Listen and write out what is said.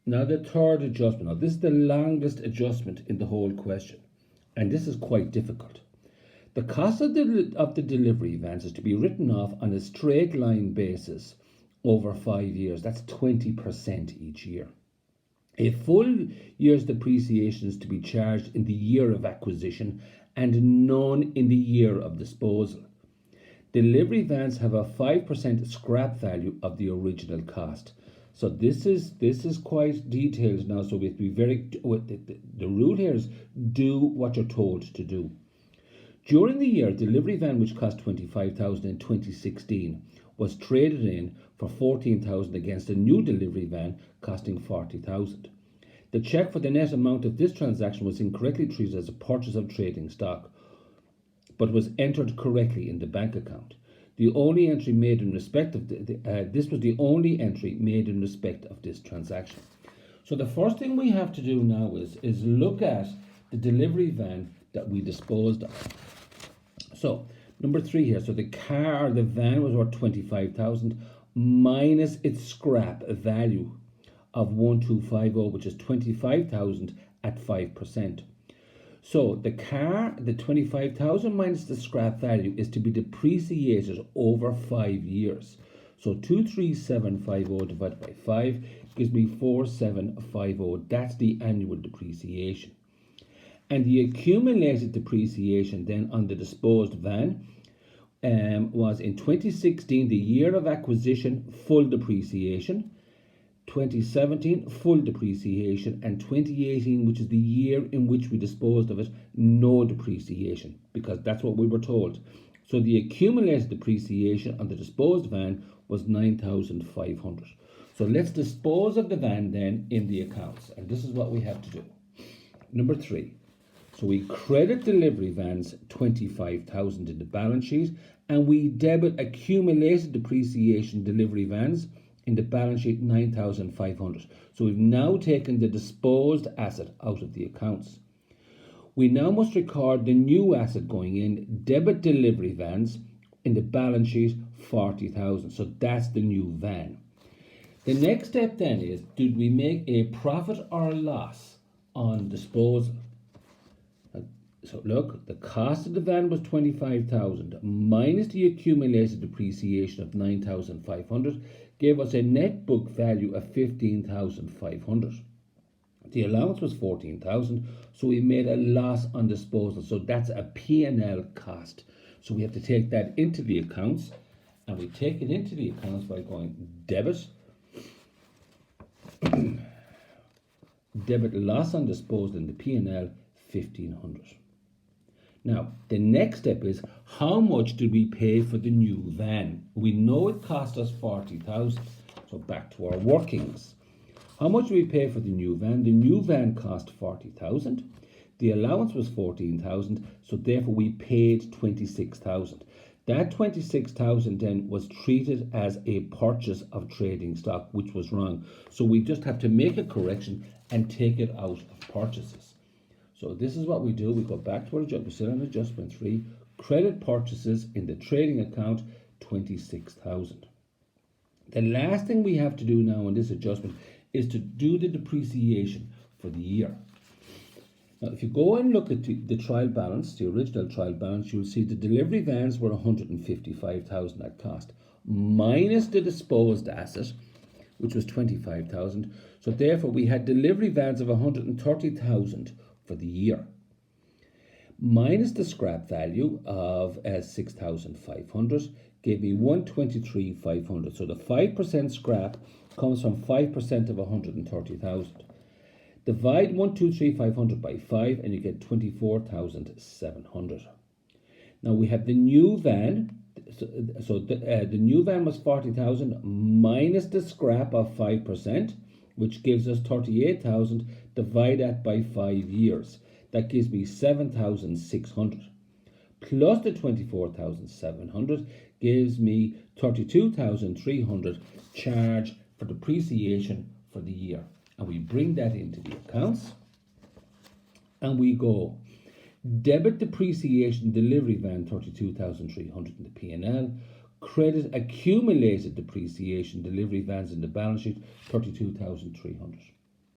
Now the third adjustment. Now this is the longest adjustment in the whole question, and this is quite difficult. The cost of the delivery vans is to be written off on a straight line basis over 5 years. That's 20% each year. A full year's depreciation is to be charged in the year of acquisition and none in the year of disposal. Delivery vans have a 5% scrap value of the original cost. So this is quite detailed now. So we have to be very. The rule here is do what you're told to do. During the year, delivery van which cost 25,000 in 2016 was traded in for 14,000 against a new delivery van costing 40,000. The check for the net amount of this transaction was incorrectly treated as a purchase of trading stock, but was entered correctly in the bank account. The only entry made in respect of this was the only entry made in respect of this transaction. So the first thing we have to do now is look at the delivery van that we disposed of. So number 3 here. So the van was worth 25,000 minus its scrap value of 1250, which is 25,000 at 5%. So the 25,000 minus the scrap value is to be depreciated over 5 years. So 23750 divided by 5 gives me 4750. That's the annual depreciation. And the accumulated depreciation then on the disposed van was in 2016, the year of acquisition, full depreciation. 2017, full depreciation, and 2018, which is the year in which we disposed of it, no depreciation, because that's what we were told. So the accumulated depreciation on the disposed van was 9,500. So let's dispose of the van then in the accounts, and this is what we have to do. Number 3. So we credit delivery vans 25,000 in the balance sheet, and we debit accumulated depreciation delivery vans in the balance sheet 9,500. So we've now taken the disposed asset out of the accounts. We now must record the new asset going in, debit delivery vans, in the balance sheet 40,000. So that's the new van. The next step then is, did we make a profit or loss on disposal? So look, the cost of the van was 25,000 minus the accumulated depreciation of 9,500 gave us a net book value of 15,500. The allowance was 14,000, so we made a loss on disposal. So that's a P&L cost. So we have to take that into the accounts, and we take it into the accounts by going debit, debit loss on disposal in the P&L 1,500. Now, the next step is, how much did we pay for the new van? We know it cost us 40,000. So back to our workings. How much did we pay for the new van? The new van cost 40,000. The allowance was 14,000. So therefore we paid 26,000. That 26,000 then was treated as a purchase of trading stock, which was wrong. So we just have to make a correction and take it out of purchases. So this is what we do. We go back to our adjustment. We're still on adjustment 3. Credit purchases in the trading account, 26,000. The last thing we have to do now in this adjustment is to do the depreciation for the year. Now, if you go and look at the trial balance, the original trial balance, you'll see the delivery vans were 155,000 at cost, minus the disposed asset, which was 25,000. So therefore, we had delivery vans of 130,000 for the year, minus the scrap value of 6,500 gave me 123,500. So the 5% scrap comes from 5% of 130,000. Divide 123,500 by 5 and you get 24,700. Now we have the new van. So the new van was 40,000 minus the scrap of 5%, which gives us 38,000. Divide that by 5 years. That gives me 7,600. Plus the 24,700 gives me 32,300 charge for depreciation for the year. And we bring that into the accounts. And we go debit depreciation delivery van 32,300 in the P&L. Credit accumulated depreciation delivery vans in the balance sheet 32,300.